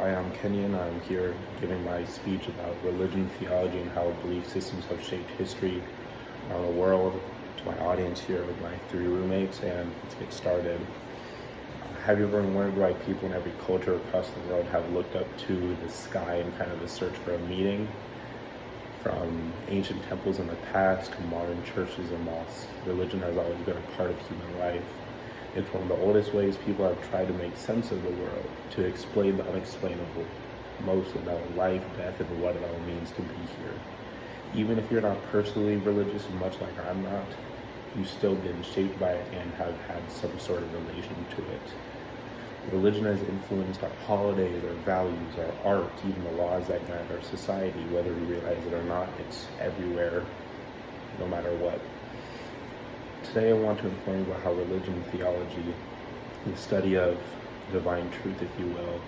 Hi, I'm Kenyon. I'm here giving my speech about religion, theology, and how belief systems have shaped history around the world. To my audience here with my three roommates, and let's get started. Have you ever wondered why people in every culture across the world have looked up to the sky in kind of a search for a meaning? From ancient temples in the past to modern churches and mosques, religion has always been a part of human life. It's one of the oldest ways people have tried to make sense of the world, to explain the unexplainable, most about life, death, and what it all means to be here. Even if you're not personally religious, much like I'm not, you've still been shaped by it and have had some sort of relation to it. Religion has influenced our holidays, our values, our art, even the laws that guide our society, whether we realize it or not. It's everywhere, no matter what. Today I want to inform you about how religion and theology, the study of divine truth, if you will,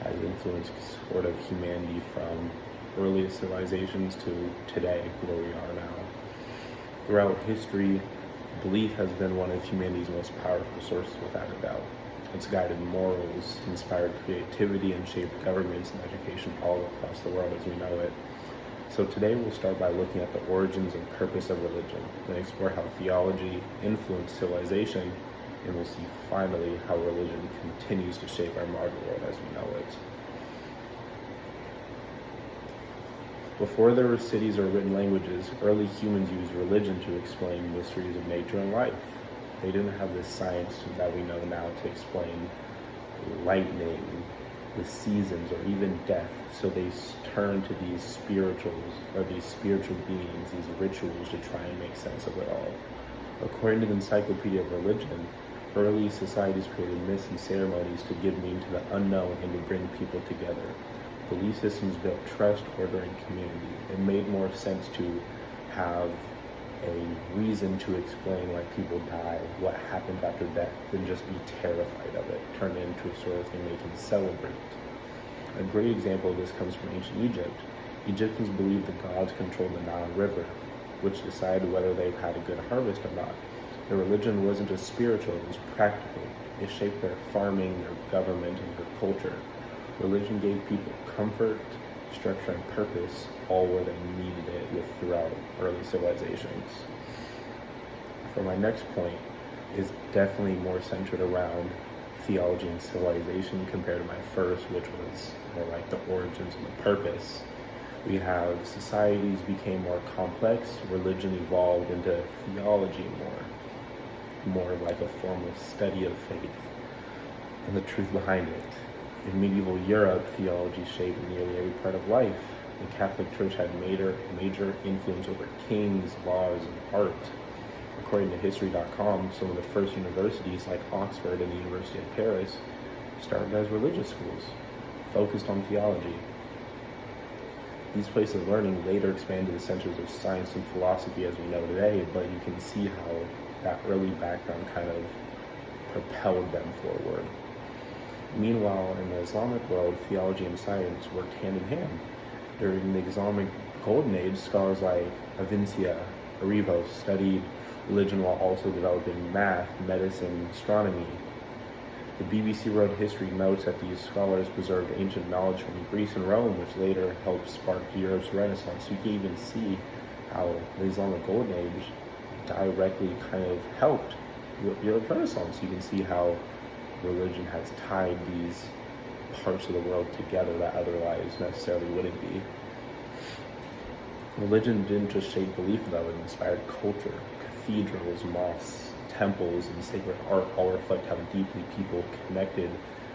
has influenced sort of humanity from earliest civilizations to today, where we are now. Throughout history, belief has been one of humanity's most powerful sources, without a doubt. It's guided morals, inspired creativity, and shaped governments and education all across the world as we know it. So today we'll start by looking at the origins and purpose of religion, then explore how theology influenced civilization, and we'll see finally how religion continues to shape our modern world as we know it. Before there were cities or written languages, early humans used religion to explain mysteries of nature and life. They didn't have this science that we know now to explain lightning, the seasons, or even death. So they turned to these spirituals, or these spiritual beings, these rituals, to try and make sense of it all. According to the Encyclopedia of Religion, early societies created myths and ceremonies to give meaning to the unknown and to bring people together. Belief systems built trust, order, and community. It made more sense to have a reason to explain why people die, what happens after death, than just be terrified of it, turn it into a sort of thing they can celebrate. A great example of this comes from ancient Egypt. Egyptians believed the gods controlled the Nile River, which decided whether they've had a good harvest or not. Their religion wasn't just spiritual, it was practical. It shaped their farming, their government, and their culture. Religion gave people comfort, structure, and purpose, all where they needed it throughout early civilizations. For my next point is definitely more centered around theology and civilization compared to my first, which was more like the origins and the purpose. We have societies became more complex, religion evolved into theology more like a formal study of faith and the truth behind it. In medieval Europe, theology shaped nearly every part of life. The Catholic Church had major influence over kings, laws, and art. According to History.com, some of the first universities, like Oxford and the University of Paris, started as religious schools, focused on theology. These places of learning later expanded to centers of science and philosophy as we know today, but you can see how that early background kind of propelled them forward. Meanwhile, in the Islamic world, theology and science worked hand in hand. During the Islamic Golden Age, scholars like Avicenna, Averroes studied religion while also developing math, medicine, and astronomy. The BBC World History notes that these scholars preserved ancient knowledge from Greece and Rome, which later helped spark Europe's Renaissance. You can even see how the Islamic Golden Age directly kind of helped Europe's Renaissance. You can see how religion has tied these parts of the world together that otherwise necessarily wouldn't be. Religion didn't just shape belief, though, it inspired culture. Cathedrals, mosques, temples, and sacred art all reflect how deeply people connected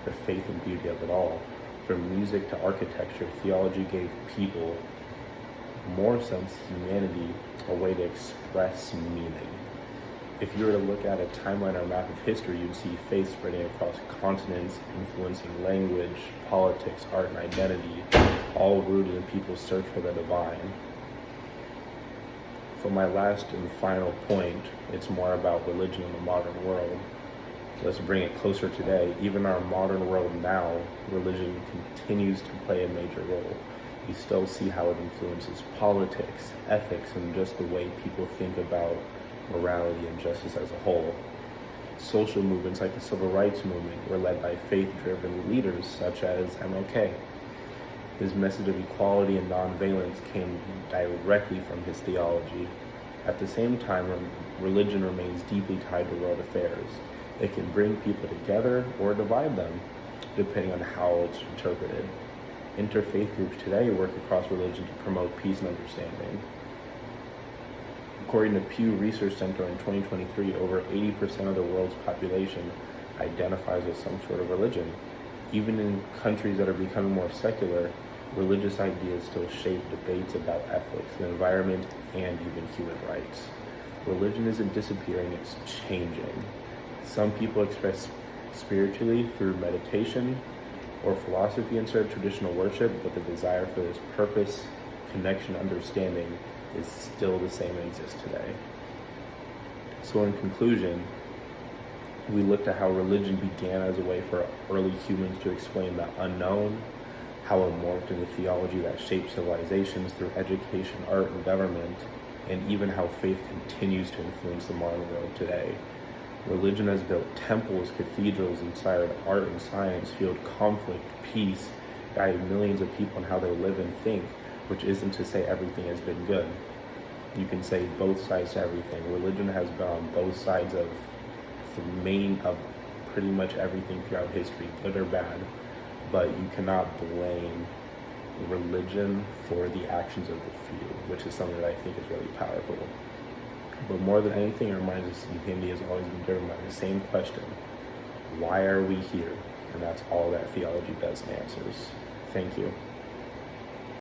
the faith and beauty of it all. From music to architecture, theology gave people more sense of humanity, a way to express meaning. If you were to look at a timeline or map of history, you'd see faith spreading across continents, influencing language, politics, art, and identity, all rooted in people's search for the divine. For my last and final point, it's more about religion in the modern world. Let's bring it closer today. Even in our modern world now, religion continues to play a major role. You still see how it influences politics, ethics, and just the way people think about morality and justice as a whole. Social movements like the Civil Rights Movement were led by faith-driven leaders such as MLK. His message of equality and nonviolence came directly from his theology. At the same time, religion remains deeply tied to world affairs. It can bring people together or divide them, depending on how it's interpreted. Interfaith groups today work across religion to promote peace and understanding. According to Pew Research Center in 2023, over 80% of the world's population identifies with some sort of religion. Even in countries that are becoming more secular, religious ideas still shape debates about ethics, the environment, and even human rights. Religion isn't disappearing, it's changing. Some people express spiritually through meditation or philosophy instead of traditional worship, but the desire for this purpose, connection, understanding is still the same and exists today. So in conclusion, we looked at how religion began as a way for early humans to explain the unknown, how it morphed into theology that shaped civilizations through education, art, and government, and even how faith continues to influence the modern world today. Religion has built temples, cathedrals, inspired art and science, fueled conflict, peace, guided millions of people in how they live and think, which isn't to say everything has been good. You can say both sides to everything. Religion has been on both sides of pretty much everything throughout history, good or bad, but you cannot blame religion for the actions of the few, which is something that I think is really powerful. But more than anything, it reminds us that humanity has always been driven by the same question: why are we here? And that's all that theology does and answers. Thank you.